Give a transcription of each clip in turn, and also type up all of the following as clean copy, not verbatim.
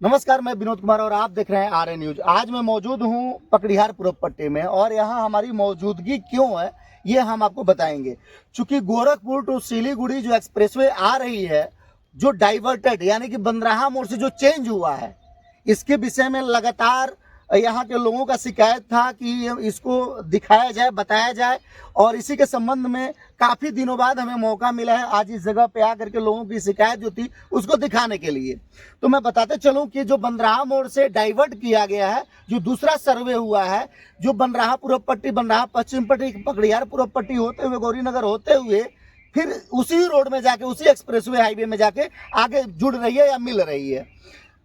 नमस्कार, मैं विनोद कुमार और आप देख रहे हैं आरए न्यूज। आज मैं मौजूद हूं पकड़िहार पूरब पट्टी में और यहां हमारी मौजूदगी क्यों है ये हम आपको बताएंगे। चूंकि गोरखपुर टू सिलीगुड़ी जो एक्सप्रेसवे आ रही है, जो डाइवर्टेड यानी कि बंदराहा मोड़ से जो चेंज हुआ है, इसके विषय में लगातार यहाँ के लोगों का शिकायत था कि इसको दिखाया जाए, बताया जाए, और इसी के संबंध में काफ़ी दिनों बाद हमें मौका मिला है आज इस जगह पे आकर के लोगों की शिकायत जो थी उसको दिखाने के लिए। तो मैं बताते चलूं कि जो बंदराहा मोड़ से डाइवर्ट किया गया है, जो दूसरा सर्वे हुआ है, जो बंदराहा पूरब पट्टी, बंदराहा पश्चिम पट्टी, पकड़ियार पूरब पट्टी होते हुए, गौरीनगर होते हुए फिर उसी रोड में जाके, उसी एक्सप्रेसवे हाईवे में जाके आगे जुड़ रही है या मिल रही है,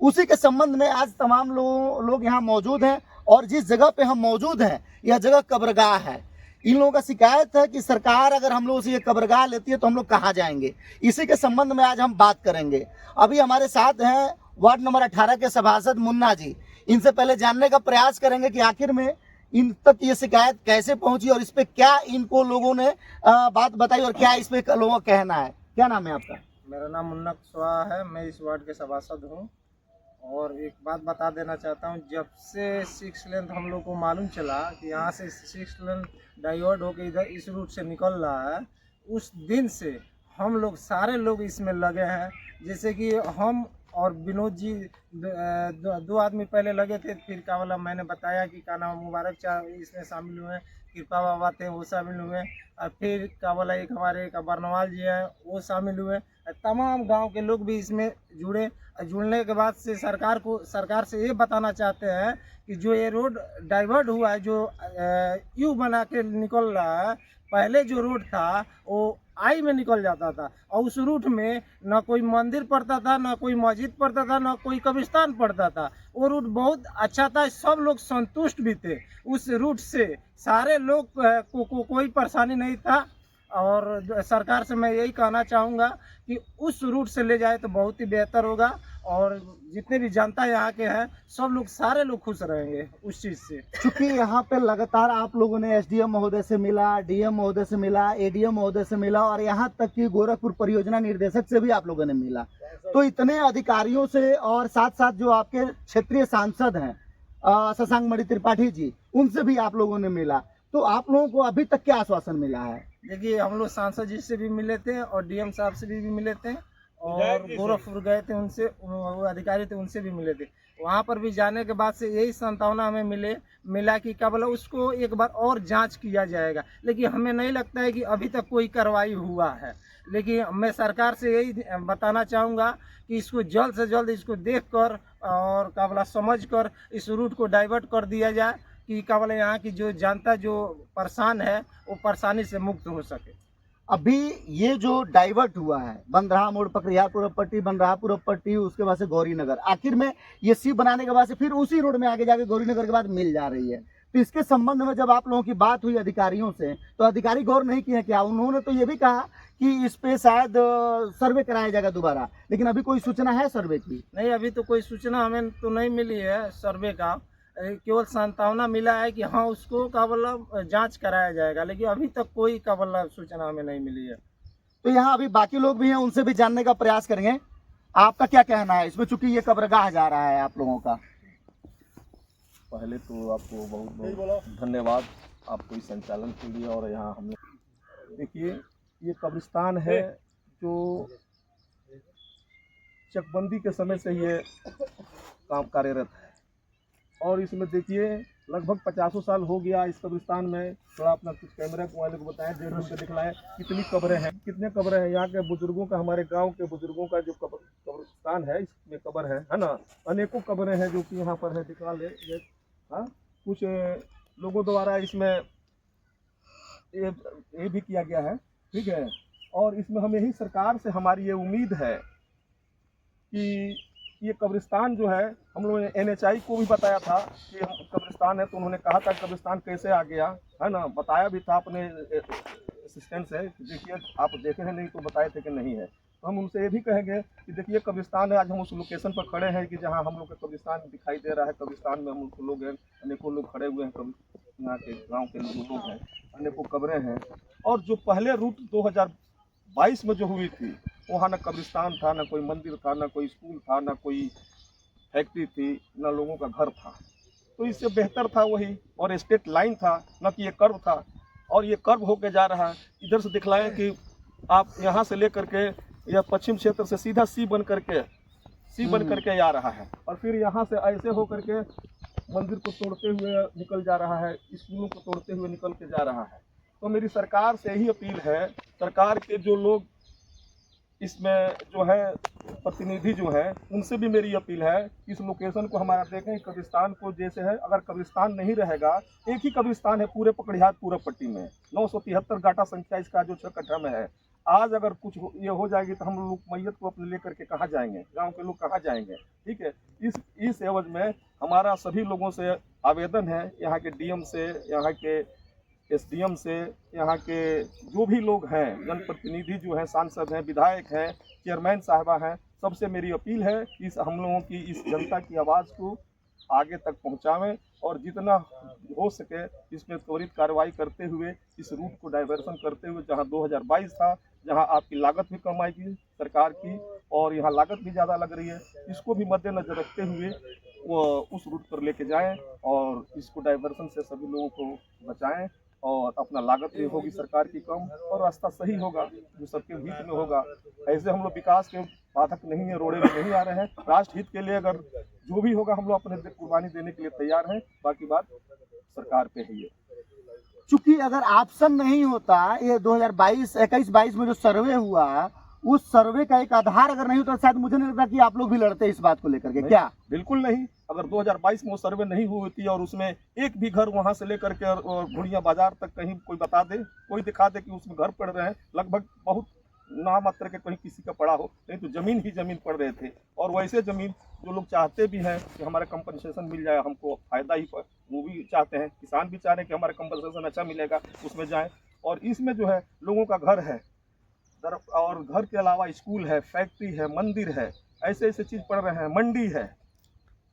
उसी के संबंध में आज तमाम लोग यहाँ मौजूद हैं। और जिस जगह पे हम मौजूद हैं यह जगह कब्रगाह है। इन लोगों का शिकायत है कि सरकार अगर हम लोगों से ये कब्रगाह लेती है तो हम लोग कहाँ जाएंगे। इसी के संबंध में आज हम बात करेंगे। अभी हमारे साथ हैं वार्ड नंबर 18 के सभासद मुन्ना जी। इनसे पहले जानने का प्रयास करेंगे कि आखिर में इन तक ये शिकायत कैसे पहुंची और इस पे क्या इनको लोगों ने बात बताई और क्या इस पे लोगों का कहना है। क्या नाम है आपका? मेरा नाम मुन्ना कुशवाहा है। मैं इस वार्ड के सभासद हूँ। और एक बात बता देना चाहता हूँ, जब से 6 लेन हम लोग को मालूम चला कि यहाँ से 6 लेन डाइवर्ट होकर इधर इस रूट से निकल रहा है, उस दिन से हम लोग सारे लोग इसमें लगे हैं। जैसे कि हम और विनोद जी दो आदमी पहले लगे थे, फिर का वाला मैंने बताया कि का नाम मुबारक चा इसमें शामिल हुए, कृपा बाबा थे वो शामिल हुए, और फिर का वाला एक हमारे एक बरनवाल जी हैं वो शामिल हुए। तमाम गांव के लोग भी इसमें जुड़े। जुड़ने के बाद से सरकार से ये बताना चाहते हैं कि जो ये रोड डाइवर्ट हुआ है, जो यू बना के निकल रहा है, पहले जो रोड था वो आई में निकल जाता था और उस रूट में ना कोई मंदिर पड़ता था, ना कोई मस्जिद पड़ता था, ना कोई कब्रिस्तान पड़ता था। वो रूट बहुत अच्छा था, सब लोग संतुष्ट भी थे उस रूट से। सारे लोग को कोई परेशानी नहीं था। और सरकार से मैं यही कहना चाहूँगा कि उस रूट से ले जाए तो बहुत ही बेहतर होगा और जितने भी जनता यहाँ के हैं सब लोग, सारे लोग खुश रहेंगे उस चीज़ से। क्योंकि यहाँ पे लगातार आप लोगों ने एसडीएम महोदय से मिला, डीएम महोदय से मिला, एडीएम महोदय से मिला और यहाँ तक कि गोरखपुर परियोजना निर्देशक से भी आप लोगों ने मिला। तो इतने अधिकारियों से और साथ साथ जो आपके क्षेत्रीय सांसद हैं शशांक मणि त्रिपाठी जी, उनसे भी आप लोगों ने मिला। तो आप लोगों को अभी तक क्या आश्वासन मिला है? देखिए, हम लोग सांसद जी से भी मिले थे और डीएम साहब से भी मिले थे और गोरखपुर गए थे, उनसे वो अधिकारी थे उनसे भी मिले थे। वहाँ पर भी जाने के बाद से यही संभावना हमें मिला कि क्या बोला, उसको एक बार और जांच किया जाएगा। लेकिन हमें नहीं लगता है कि अभी तक कोई कार्रवाई हुआ है। लेकिन मैं सरकार से यही बताना चाहूँगा कि इसको जल्द से जल्द इसको देखकर और क्या बोला समझ कर इस रूट को डाइवर्ट कर दिया जाए कि क्या बोला यहाँ की जो जनता जो परेशान है वो परेशानी से मुक्त हो सके। अभी ये जो डाइवर्ट हुआ है बंदराहा मोड़, पकड़ियार पूरब पट्टी, बंदराहा पूरब पट्टी, उसके बाद से गौरीनगर, आखिर में ये सी बनाने के बाद से फिर उसी रोड में आगे जाके गौरीनगर के बाद मिल जा रही है। तो इसके संबंध में जब आप लोगों की बात हुई अधिकारियों से तो अधिकारी गौर नहीं किए क्या? उन्होंने तो ये भी कहा कि इस पे शायद सर्वे कराया जाएगा दोबारा, लेकिन अभी कोई सूचना है सर्वे की? नहीं, अभी तो कोई सूचना हमें तो नहीं मिली है सर्वे का। केवल सांत्वना मिला है कि हाँ उसको का बोला जांच कराया जाएगा, लेकिन अभी तक कोई का बोला सूचना हमें नहीं मिली है। तो यहाँ अभी बाकी लोग भी हैं, उनसे भी जानने का प्रयास करेंगे। आपका क्या कहना है इसमें, चूंकि ये कब्रगाह जा रहा है आप लोगों का? पहले तो आपको बहुत बहुत धन्यवाद आपको इस संचालन के लिए। और यहाँ हम देखिए, ये कब्रिस्तान है जो चकबंदी के समय से ये काम कार्यरत है और इसमें देखिए लगभग 50 साल हो गया इस कब्रिस्तान में। थोड़ा अपना कुछ कैमरा वाले को बताएं, डेढ़ रुपये दिखलाएं कितनी कब्रें हैं, कितने कब्रें हैं। यहाँ के बुजुर्गों का, हमारे गांव के बुजुर्गों का जो कब्रिस्तान है इसमें कब्र है ना, अनेकों कब्रें हैं जो कि यहाँ पर है, दिखा ले ये। हाँ, कुछ लोगों द्वारा इसमें ये भी किया गया है, ठीक है। और इसमें हमें ही सरकार से हमारी ये उम्मीद है कि ये कब्रिस्तान जो है, हम लोगों ने NHI को भी बताया था कि हम कब्रिस्तान है, तो उन्होंने कहा था कब्रिस्तान कैसे आ गया है ना, बताया भी था अपने असिस्टेंट से। देखिए, आप देखे हैं नहीं तो बताए थे कि नहीं है, तो हम उनसे ये भी कहेंगे कि देखिए कब्रिस्तान है। आज हम उस लोकेशन पर खड़े हैं कि जहाँ हम लोग का कब्रिस्तान दिखाई दे रहा है। कब्रिस्तान में हम लोग हैं, अनेकों लोग खड़े हुए हैं, यहाँ के गाँव के लोग हैं, अनेकों कब्रें हैं। और जो पहले रूट 2022 में जो हुई थी, वहाँ ना कब्रिस्तान था, ना कोई मंदिर था, ना कोई स्कूल था, ना कोई फैक्ट्री थी, न लोगों का घर था। तो इससे बेहतर था वही, और स्टेट लाइन था, न कि ये कर्व था। और ये कर्व होके जा रहा है। इधर से दिखलाएं कि आप यहाँ से लेकर के यह पश्चिम क्षेत्र से सीधा सी बन करके आ रहा है, और फिर यहाँ से ऐसे हो करके मंदिर को तोड़ते हुए निकल जा रहा है, स्कूलों को तोड़ते हुए निकल के जा रहा है। तो मेरी सरकार से यही अपील है, सरकार के जो लोग इसमें जो है प्रतिनिधि जो है, उनसे भी मेरी अपील है कि इस लोकेशन को हमारा देखें। कब्रिस्तान को जैसे है, अगर कब्रिस्तान नहीं रहेगा, एक ही कब्रिस्तान है पूरे पकड़िहार पूरब पट्टी में, 973 गाटा संख्या इसका जो 6 कट्ठा में है। आज अगर कुछ ये हो जाएगी तो हम लोग मैयत को अपने लेकर के कहाँ जाएंगे, गांव के लोग कहाँ जाएंगे। ठीक है, इस एवज में हमारा सभी लोगों से आवेदन है, यहाँ के डीएम से, यहाँ के एसडीएम से, यहाँ के जो भी लोग हैं, जनप्रतिनिधि जो हैं, सांसद हैं, विधायक हैं, चेयरमैन साहबा हैं, सबसे मेरी अपील है कि हम लोगों की इस जनता की आवाज़ को आगे तक पहुँचावें, और जितना हो सके इसमें त्वरित कार्रवाई करते हुए इस रूट को डाइवर्सन करते हुए, जहाँ 2022 था, जहाँ आपकी लागत भी कम आएगी सरकार की, और यहाँ लागत भी ज़्यादा लग रही है, इसको भी मद्देनजर रखते हुए वो उस रूट पर लेके जाएं, और इसको डाइवर्सन से सभी लोगों को बचाएं, और अपना लागत भी होगी सरकार की कम, और रास्ता सही होगा जो सबके हित में होगा। ऐसे हम लोग विकास के बाधक नहीं है, रोड़े में नहीं आ रहे हैं। राष्ट्र हित के लिए अगर जो भी होगा हम लोग अपने कुर्बानी देने के लिए तैयार हैं, बाकी बात सरकार पे है। चूंकि अगर ऑप्शन नहीं होता, ये 2021-22 में जो सर्वे हुआ, उस सर्वे का एक आधार अगर नहीं होता, शायद मुझे नहीं लगता कि आप लोग भी लड़ते इस बात को लेकर के। क्या? बिल्कुल नहीं। अगर 2022 में वो सर्वे नहीं हुई होती और उसमें एक भी घर वहां से लेकर के घुड़िया बाजार तक कहीं कोई बता दे, कोई दिखा दे कि उसमें घर पड़ रहे हैं, लगभग बहुत नामात्र के कहीं किसी का पड़ा हो, नहीं तो जमीन ही जमीन पड़ रहे थे। और वैसे जमीन जो लोग चाहते भी हैं कि हमारा कंपनसेशन मिल जाए, हमको फायदा ही पर, वो भी चाहते हैं, किसान भी चाह रहे हैं कि हमारा कंपनसेशन अच्छा मिलेगा, उसमें जाएं। और इसमें जो है लोगों का घर है, और घर के अलावा स्कूल है, फैक्ट्री है, मंदिर है, ऐसे ऐसे चीज पड़ रहे हैं, मंडी है,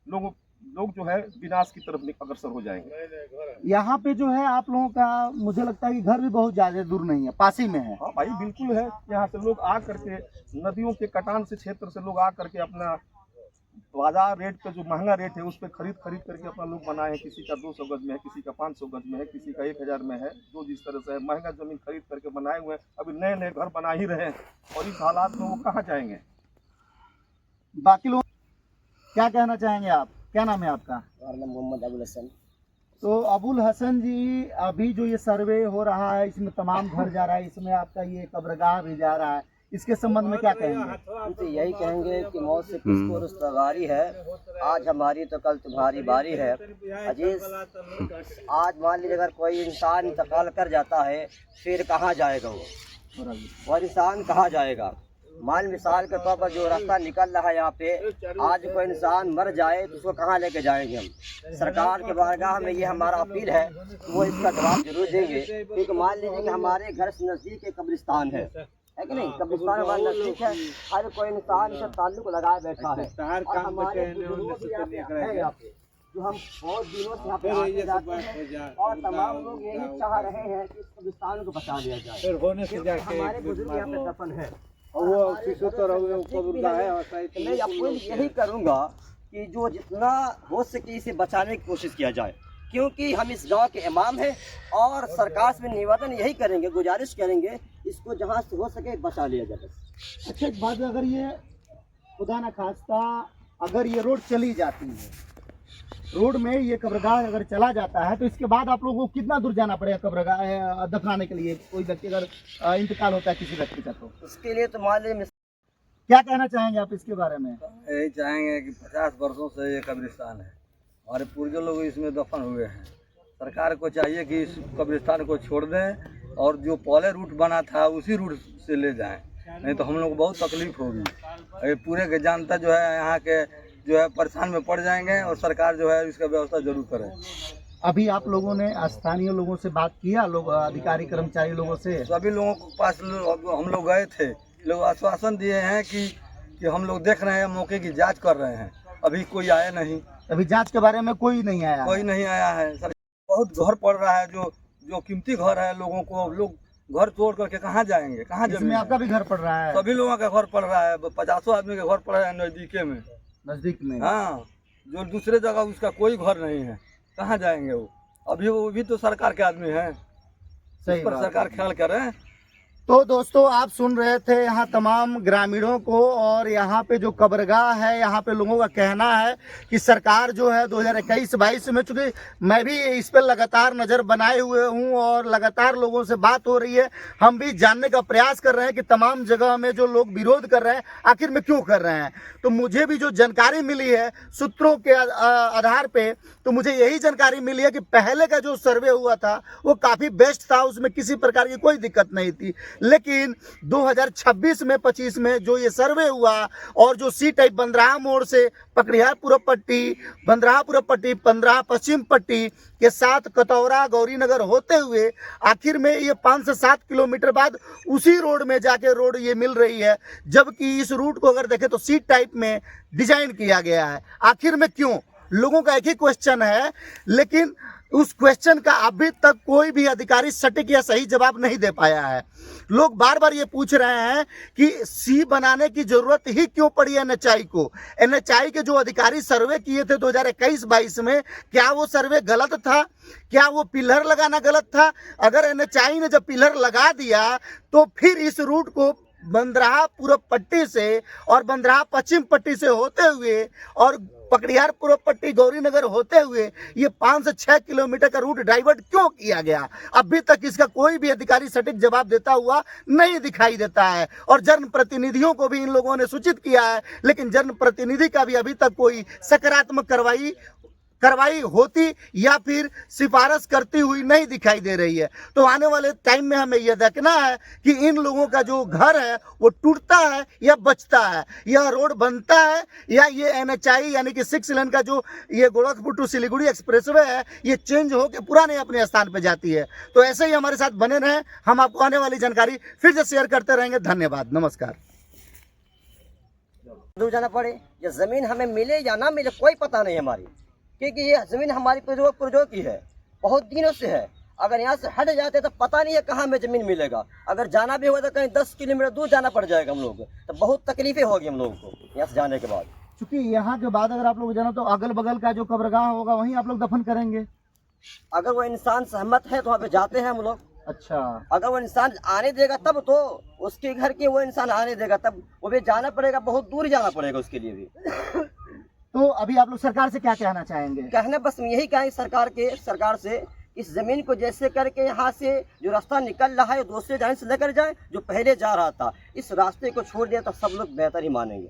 लोग जो है विनाश की तरफ अग्रसर हो जाएंगे। यहाँ पे जो है आप लोगों का, मुझे लगता है कि घर भी बहुत ज्यादा दूर नहीं है, पास ही में है। हाँ भाई, बिल्कुल है। यहाँ से लोग आ करके, नदियों के कटान से क्षेत्र से लोग आ करके अपना बाजार रेट पे, जो महंगा रेट है, उस पर खरीद करके अपना लोग बनाए हैं। किसी का 200 गज में है, किसी का 500 गज में है, किसी का 1000 में है, जो जिस तरह से है महंगा जमीन खरीद करके बनाए हुए हैं। अभी नए नए घर बना ही रहे हैं, और इस हालात में वो कहाँ जाएंगे। बाकी लोग क्या कहना चाहेंगे आप? क्या नाम है आपका? हमारा नाम मोहम्मद अबुल हसन। तो अबुल हसन जी, अभी जो ये सर्वे हो रहा है, इसमें तमाम घर जा रहा है, इसमें आपका ये कब्रगाह भी जा रहा है, इसके संबंध में क्या कहेंगे? हम तो यही कहेंगे कि मौत से किसको रुस्तगारी है, आज हमारी तो कल तुम्हारी बारी है। अजीज, आज मान लीजिए अगर कोई इंसान इंतकाल कर जाता है, फिर कहाँ जाएगा वो इंसान कहाँ जाएगा? मान मिसाल के तौर पर जो रास्ता निकल रहा है यहाँ पे, आज कोई इंसान मर जाए तो उसको कहाँ लेके जाएंगे हम? सरकार के बारगाह में ये हमारा अपील है कि वो इसका जवाब जरूर देंगे। क्योंकि मान लीजिए कि हमारे घर से नज़दीक एक कब्रिस्तान है कि नहीं? कब्रिस्तान हमारे नज़दीक है, हर कोई इंसान इससे ताल्लुक लगाए बैठा है, और हमारे बुजुर्ग भी यहाँ पे है, यहाँ पे जो हम बहुत दिनों से यहाँ पे आते जाते हैं, और तमाम लोग यही चाह रहे हैं कि इस कब्रिस्तान को बचा लिया जाए। हमारे बुजुर्ग यहाँ पे दफन है, और वो मैं आपको यही करूँगा कि जो जितना हो सके इसे बचाने की कोशिश किया जाए, क्योंकि हम इस गांव के इमाम हैं, और सरकार से निवेदन यही करेंगे, गुजारिश करेंगे, इसको जहां से हो सके बचा लिया जाए। अच्छा, एक बात, अगर ये खुदा न खास्ता अगर ये रोड चली जाती है, रोड में ये कब्रगाह अगर चला जाता है, तो इसके बाद आप लोगों को कितना दूर जाना पड़ेगा कब्रगाह दफनाने के लिए? कोई व्यक्ति अगर इंतकाल होता है किसी व्यक्ति का, तो उसके लिए तो मान लीजिए, क्या कहना चाहेंगे आप इसके बारे में? यही चाहेंगे कि 50 वर्षों से ये कब्रिस्तान है, हमारे पूर्वज लोग इसमें दफन हुए हैं। सरकार को चाहिए कि इस कब्रिस्तान को छोड़ दें, और जो पहले रूट बना था उसी रूट से ले जाएं, नहीं तो हम लोग को बहुत तकलीफ होगी। पूरे के जनता जो है यहाँ के जो है परेशान में पड़ जाएंगे, और सरकार जो है इसका व्यवस्था जरूर करे। अभी आप लोगों ने स्थानीय लोगों से बात किया, लोग अधिकारी कर्मचारी लोगों से? सभी लोगों के पास हम लोग गए थे, लोग आश्वासन दिए हैं कि हम लोग देख रहे हैं, मौके की जांच कर रहे हैं, अभी कोई आया नहीं। अभी जांच के बारे में कोई नहीं आया? कोई नहीं आया है सर। बहुत घर पड़ रहा है, जो कीमती घर है, लोगों को लोग घर तोड़ करके कहाँ जाएंगे, कहाँ जमीन? आपका भी घर पड़ रहा है? सभी लोगों का घर पड़ रहा है, 50 आदमी का घर पड़ रहा है नजदीके में। नजदीक में। हाँ, जो दूसरे जगह उसका कोई घर नहीं है, कहाँ जाएंगे वो? अभी वो भी तो सरकार के आदमी हैं, सही इस पर बात सरकार ख्याल करे। तो दोस्तों आप सुन रहे थे यहाँ तमाम ग्रामीणों को, और यहाँ पे जो कब्रगाह है, यहाँ पे लोगों का कहना है कि सरकार जो है 2021-22 में, चूंकि मैं भी इस पर लगातार नज़र बनाए हुए हूँ और लगातार लोगों से बात हो रही है, हम भी जानने का प्रयास कर रहे हैं कि तमाम जगह में जो लोग विरोध कर रहे हैं आखिर में क्यों कर रहे हैं। तो मुझे भी जो जानकारी मिली है सूत्रों के आधार पे, तो मुझे यही जानकारी मिली है कि पहले का जो सर्वे हुआ था वो काफ़ी बेस्ट था, उसमें किसी प्रकार की कोई दिक्कत नहीं थी। लेकिन 2026 में 25 में जो ये सर्वे हुआ और जो सी टाइप बंदराहा मोड़ से पकड़ियार पूर्व पट्टी, बंदराहा पूर्व पट्टी, बंदराहा पश्चिम पट्टी के साथ कतौरा गौरीनगर होते हुए आखिर में ये 5 से 7 किलोमीटर बाद उसी रोड में जाके रोड ये मिल रही है, जबकि इस रूट को अगर देखें तो सी टाइप में डिजाइन किया गया है। आखिर में क्यों? लोगों का एक ही क्वेश्चन है, लेकिन उस क्वेश्चन का अभी तक कोई भी अधिकारी सटीक या सही जवाब नहीं दे पाया है। लोग बार बार ये पूछ रहे हैं कि सी बनाने की जरूरत ही क्यों पड़ी एनएचआई को। एनएचआई के जो अधिकारी सर्वे किए थे 2021-22 में, क्या वो सर्वे गलत था? क्या वो पिलर लगाना गलत था? अगर एनएचआई ने जब पिलर लगा दिया तो फिर इस रूट को बंदराहा पूर्व पट्टी से और बंदराहा पश्चिम पट्टी से होते हुए और पकड़ियार पूर्व पट्टी गौरीनगर होते हुए ये 5 से 6 किलोमीटर का रूट डाइवर्ट क्यों किया गया? अभी तक इसका कोई भी अधिकारी सटीक जवाब देता हुआ नहीं दिखाई देता है। और जनप्रतिनिधियों को भी इन लोगों ने सूचित किया है, लेकिन जनप्रतिनिधि का भी अभी तक कोई सकारात्मक कार्रवाई होती या फिर सिफारिश करती हुई नहीं दिखाई दे रही है। तो आने वाले टाइम में हमें यह देखना है कि इन लोगों का जो घर है वो टूटता है या बचता है, यह रोड बनता है या ये एनएचआई यानी कि 6 लेन का जो ये गोरखपुर टू सिलीगुड़ी एक्सप्रेसवे है ये चेंज होकर पुराने अपने स्थान पर जाती है। तो ऐसे ही हमारे साथ बने रहें, हम आपको आने वाली जानकारी फिर से शेयर करते रहेंगे। धन्यवाद, नमस्कार। दूर जाना पड़े, ये जमीन हमें मिले या ना मिले कोई पता नहीं हमारी, क्योंकि ये जमीन हमारी पुरजों की है, बहुत दिनों से है। अगर यहाँ से हट जाते तो पता नहीं है कहाँ में जमीन मिलेगा। अगर जाना भी होगा तो कहीं 10 किलोमीटर दूर जाना पड़ जाएगा हम लोग को, तो बहुत तकलीफें होगी हम लोगों को यहाँ से जाने के बाद। क्योंकि यहाँ के बाद अगर आप लोग जाना तो अगल बगल का जो कब्रगाह होगा वहीं आप लोग दफन करेंगे। अगर वो इंसान सहमत है तो वहाँ पे जाते हैं हम लोग। अच्छा, अगर वो इंसान आने देगा तब तो, उसके घर के वो इंसान आने देगा तब, वो भी जाना पड़ेगा, बहुत दूर जाना पड़ेगा उसके लिए भी। तो अभी आप लोग सरकार से क्या कहना चाहेंगे? कहना बस यही कहें सरकार से इस जमीन को जैसे करके यहाँ से जो रास्ता निकल रहा है दूसरे जाने से लेकर जाए, जो पहले जा रहा था इस रास्ते को छोड़ दिया तो सब लोग बेहतर ही मानेंगे।